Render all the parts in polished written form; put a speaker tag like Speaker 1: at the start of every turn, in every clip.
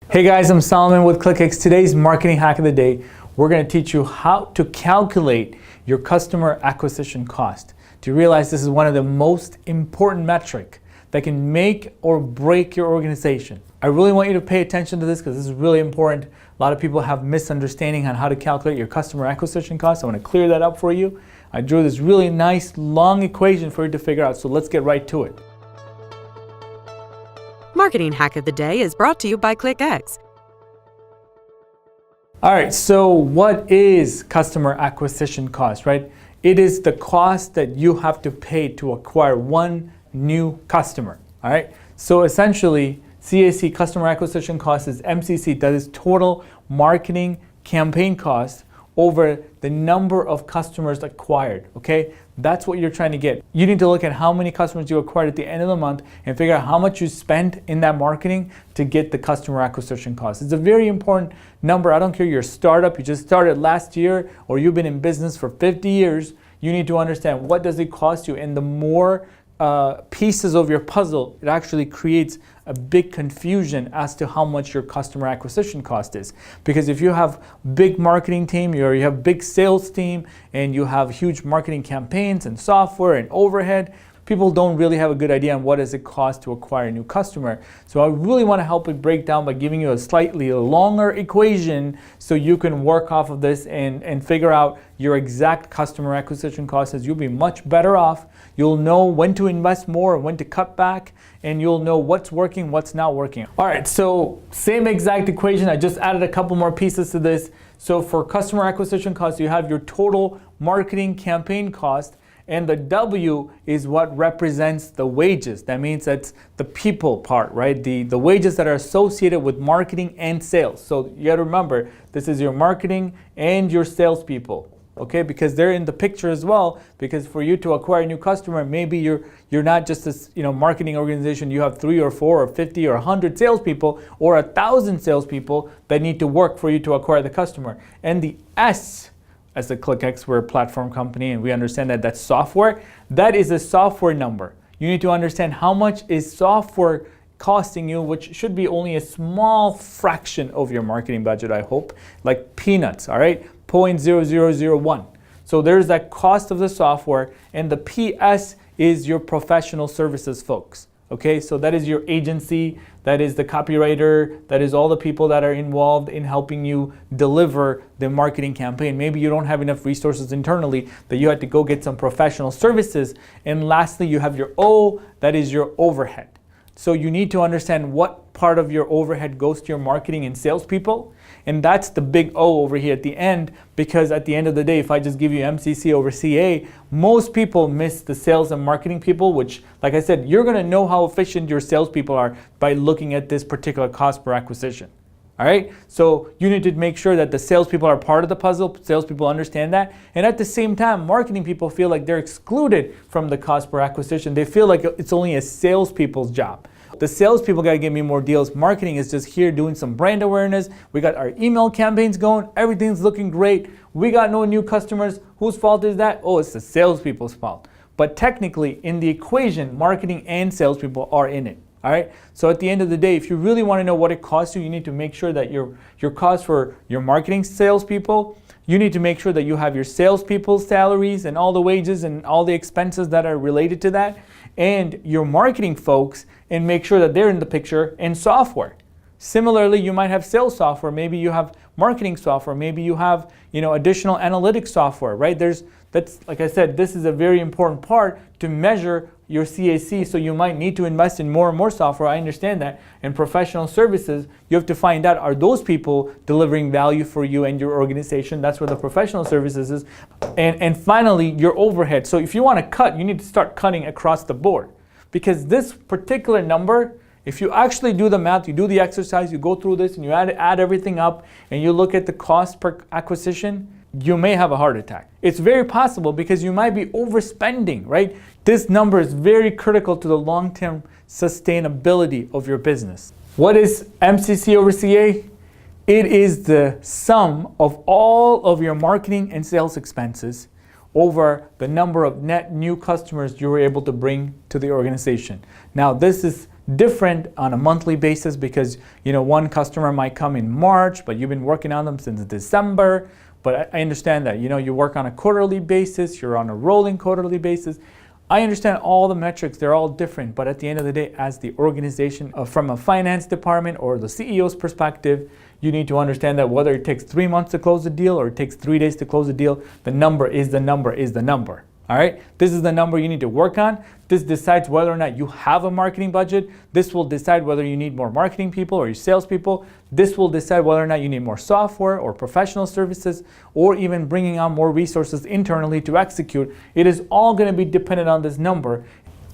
Speaker 1: Hey guys, I'm Solomon with ClickX. Today's marketing hack of the day, we're going to teach you how to calculate your customer acquisition cost. Do you realize this is one of the most important metric that can make or break your organization? I really want you to pay attention to this because this is really important. A lot of people have misunderstanding on how to calculate your customer acquisition cost. I want to clear that up for you. I drew this really nice long equation for you to figure out, so let's get right to it.
Speaker 2: Marketing Hack of the Day is brought to you by ClickX.
Speaker 1: All right, so what is customer acquisition cost, right? It is the cost that you have to pay to acquire one new customer, all right? So essentially, CAC, customer acquisition cost, is MCC, that is total marketing campaign cost over the number of customers acquired, okay? That's what you're trying to get. You need to look at how many customers you acquired at the end of the month and figure out how much you spent in that marketing to get the customer acquisition cost. It's a very important number. I don't care you're a startup, you just started last year, or you've been in business for 50 years, you need to understand what does it cost you, and the more pieces of your puzzle, it actually creates a big confusion as to how much your customer acquisition cost is. Because if you have big marketing team, or you have big sales team, and you have huge marketing campaigns and software and overhead, people don't really have a good idea on what does it cost to acquire a new customer. So I really want to help it break down by giving you a slightly longer equation so you can work off of this and figure out your exact customer acquisition costs, as you'll be much better off. You'll know when to invest more, when to cut back, and you'll know what's working, what's not working. All right, so same exact equation. I just added a couple more pieces to this. So for customer acquisition cost, you have your total marketing campaign cost, and the W is what represents the wages. That means that's the people part, right? The wages that are associated with marketing and sales. So you gotta remember, this is your marketing and your salespeople, okay? Because they're in the picture as well, because for you to acquire a new customer, maybe you're not just a marketing organization, you have 3 or 4 or 50 or 100 salespeople or 1,000 salespeople that need to work for you to acquire the customer. And the S, as the ClickX, we're a platform company and we understand that that's software. That is a software number. You need to understand how much is software costing you, which should be only a small fraction of your marketing budget, I hope, like peanuts, all right? 0.0001. So there's that cost of the software, and the PS is your professional services folks. Okay, so that is your agency, that is the copywriter, that is all the people that are involved in helping you deliver the marketing campaign. Maybe you don't have enough resources internally that you had to go get some professional services. And lastly, you have your O, that is your overhead. So you need to understand what part of your overhead goes to your marketing and salespeople. And that's the big O over here at the end, because at the end of the day, if I just give you MCC over CA, most people miss the sales and marketing people, which, like I said, you're going to know how efficient your salespeople are by looking at this particular cost per acquisition. All right, so you need to make sure that the salespeople are part of the puzzle. Salespeople understand that, and at the same time, marketing people feel like they're excluded from the cost per acquisition. They feel like it's only a salespeople's job. The salespeople got to give me more deals. Marketing is just here doing some brand awareness. We got our email campaigns going. Everything's looking great. We got no new customers. Whose fault is that? Oh, it's the salespeople's fault. But technically, in the equation, marketing and salespeople are in it. All right. So at the end of the day, if you really want to know what it costs you, you need to make sure that your cost for your marketing salespeople, you need to make sure that you have your salespeople's salaries and all the wages and all the expenses that are related to that, and your marketing folks, and make sure that they're in the picture, and software. Similarly, you might have sales software, maybe you have marketing software, maybe you have additional analytics software, right? That's like I said, this is a very important part to measure your CAC, so you might need to invest in more and more software. I understand that. And professional services, you have to find out, are those people delivering value for you and your organization? That's where the professional services is. And finally, your overhead. So if you want to cut, you need to start cutting across the board. Because this particular number, if you actually do the math, you do the exercise, you go through this and you add everything up and you look at the cost per acquisition, you may have a heart attack. It's very possible because you might be overspending, right? This number is very critical to the long-term sustainability of your business. What is MCC over CA? It is the sum of all of your marketing and sales expenses over the number of net new customers you were able to bring to the organization. Now, this is different on a monthly basis because, one customer might come in March, but you've been working on them since December. But I understand that, you work on a quarterly basis, you're on a rolling quarterly basis. I understand all the metrics, they're all different, but at the end of the day, as the organization, from a finance department or the CEO's perspective, you need to understand that whether it takes 3 months to close a deal or it takes 3 days to close a deal, the number is the number is the number. All right, this is the number you need to work on. This decides whether or not you have a marketing budget. This will decide whether you need more marketing people or your salespeople. This will decide whether or not you need more software or professional services or even bringing on more resources internally to execute. It is all going to be dependent on this number.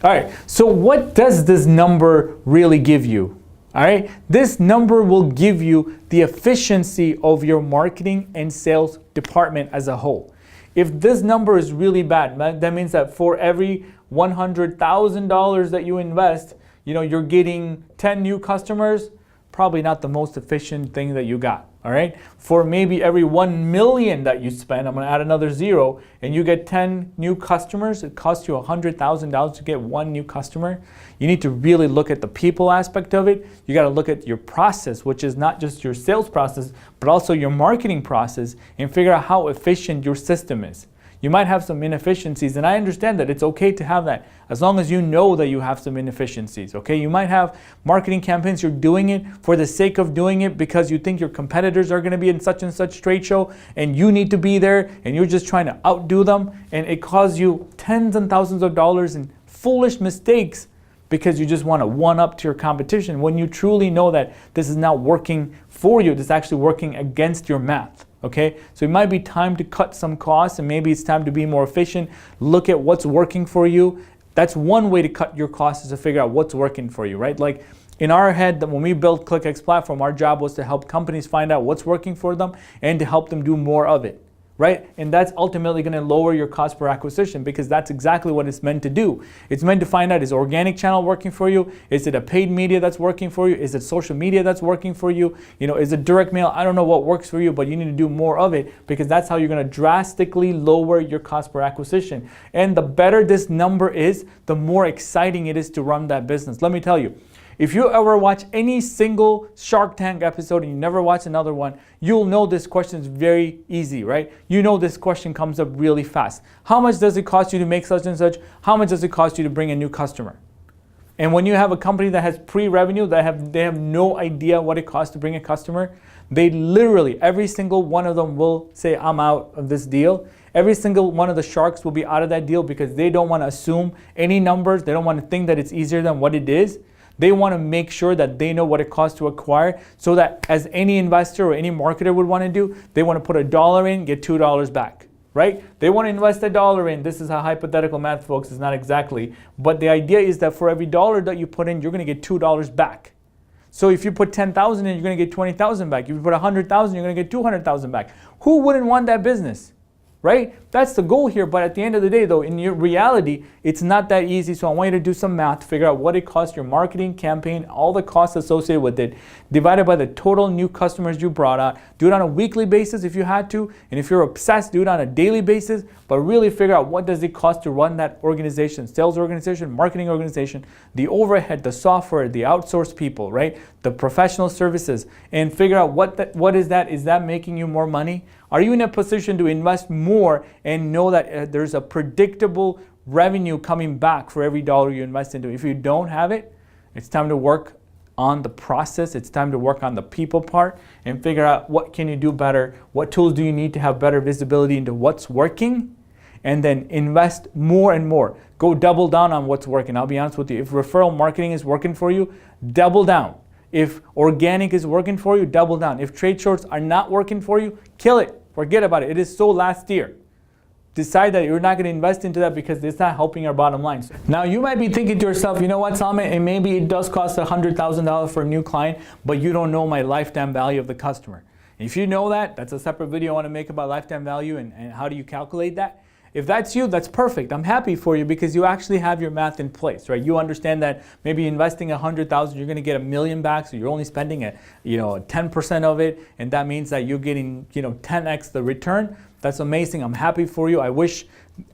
Speaker 1: All right, so what does this number really give you? All right, this number will give you the efficiency of your marketing and sales department as a whole. If this number is really bad, that means that for every $100,000 that you invest, you're getting 10 new customers, probably not the most efficient thing that you got, all right? For maybe every 1 million that you spend, I'm gonna add another 0, and you get 10 new customers, it costs you $100,000 to get 1 new customer. You need to really look at the people aspect of it. You gotta look at your process, which is not just your sales process, but also your marketing process, and figure out how efficient your system is. You might have some inefficiencies, and I understand that it's okay to have that as long as you know that you have some inefficiencies, okay? You might have marketing campaigns, you're doing it for the sake of doing it because you think your competitors are gonna be in such and such trade show and you need to be there and you're just trying to outdo them, and it costs you tens and thousands of dollars in foolish mistakes because you just want to one-up to your competition when you truly know that this is not working for you, this is actually working against your math. Okay, so it might be time to cut some costs and maybe it's time to be more efficient. Look at what's working for you. That's one way to cut your costs, is to figure out what's working for you, right? Like in our head, that when we built ClickX platform, our job was to help companies find out what's working for them and to help them do more of it, right? And that's ultimately going to lower your cost per acquisition because that's exactly what it's meant to do. It's meant to find out, is organic channel working for you? Is it a paid media that's working for you? Is it social media that's working for you? Is it direct mail? I don't know what works for you, but you need to do more of it because that's how you're going to drastically lower your cost per acquisition. And the better this number is, the more exciting it is to run that business. Let me tell you, if you ever watch any single Shark Tank episode and you never watch another one, you'll know this question is very easy, right? You know this question comes up really fast. How much does it cost you to make such and such? How much does it cost you to bring a new customer? And when you have a company that has pre-revenue, they have no idea what it costs to bring a customer, they literally, every single one of them will say, I'm out of this deal. Every single one of the sharks will be out of that deal because they don't want to assume any numbers. They don't want to think that it's easier than what it is. They want to make sure that they know what it costs to acquire, so that as any investor or any marketer would want to do, they want to put $1 in, get $2 back, right? They want to invest $1 in. This is a hypothetical math, folks. It's not exactly. But the idea is that for every dollar that you put in, you're going to get $2 back. So if you put 10,000 in, you're going to get 20,000 back. If you put 100,000, you're going to get 200,000 back. Who wouldn't want that business? Right? That's the goal here, but at the end of the day though, in your reality, it's not that easy. So I want you to do some math to figure out what it costs your marketing campaign, all the costs associated with it, divided by the total new customers you brought out. Do it on a weekly basis if you had to, and if you're obsessed, do it on a daily basis, but really figure out what does it cost to run that organization, sales organization, marketing organization, the overhead, the software, the outsourced people, right? The professional services, and figure out what is that? Is that making you more money? Are you in a position to invest more and know that there's a predictable revenue coming back for every dollar you invest into? If you don't have it, it's time to work on the process. It's time to work on the people part and figure out what can you do better, what tools do you need to have better visibility into what's working, and then invest more and more. Go double down on what's working. I'll be honest with you, if referral marketing is working for you, double down. If organic is working for you, double down. If trade shows are not working for you, kill it. Forget about it. It is so last year. Decide that you're not going to invest into that because it's not helping our bottom line. Now you might be thinking to yourself, you know what, Salman, and maybe it does cost $100,000 for a new client, but you don't know my lifetime value of the customer. If you know that, that's a separate video I want to make about lifetime value and how do you calculate that. If that's you, that's perfect. I'm happy for you because you actually have your math in place, right? You understand that maybe investing $100,000, you're going to get $1 million back, so you're only spending 10% of it, and that means that you're getting 10x the return. That's amazing. I'm happy for you. I wish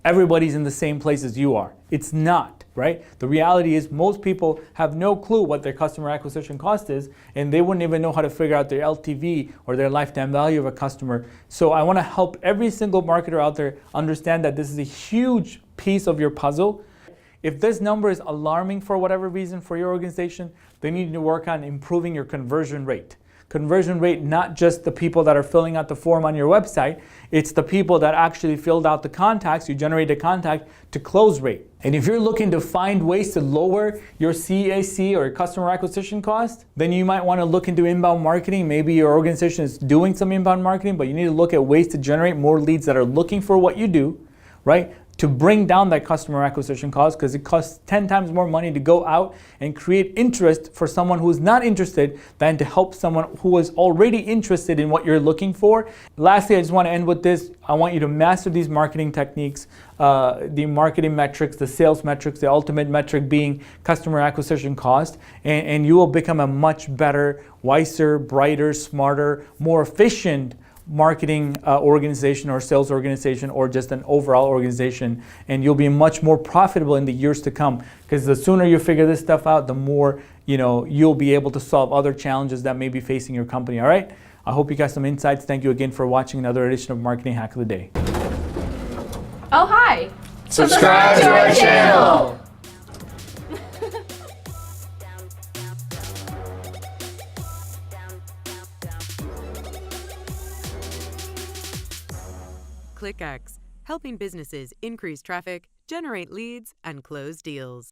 Speaker 1: everybody's in the same place as you are. It's not. right? The reality is most people have no clue what their customer acquisition cost is, and they wouldn't even know how to figure out their LTV or their lifetime value of a customer. So I want to help every single marketer out there understand that this is a huge piece of your puzzle. If this number is alarming for whatever reason for your organization, then you need to work on improving your conversion rate. Conversion rate, not just the people that are filling out the form on your website, it's the people that actually filled out the contacts, you generate a contact, to close rate. And if you're looking to find ways to lower your CAC or customer acquisition cost, then you might want to look into inbound marketing. Maybe your organization is doing some inbound marketing, but you need to look at ways to generate more leads that are looking for what you do, right? To bring down that customer acquisition cost, because it costs 10 times more money to go out and create interest for someone who's not interested than to help someone who is already interested in what you're looking for. Lastly, I just want to end with this. I want you to master these marketing techniques, the marketing metrics, the sales metrics, the ultimate metric being customer acquisition cost, and you will become a much better, wiser, brighter, smarter, more efficient marketing organization or sales organization or just an overall organization, and you'll be much more profitable in the years to come, because the sooner you figure this stuff out, the more you'll be able to solve other challenges that may be facing your company. All right, I hope you got some insights. Thank you again for watching another edition of Marketing Hack of the Day.
Speaker 3: Oh, hi!
Speaker 4: Subscribe to our channel!
Speaker 2: ClickX, helping businesses increase traffic, generate leads, and close deals.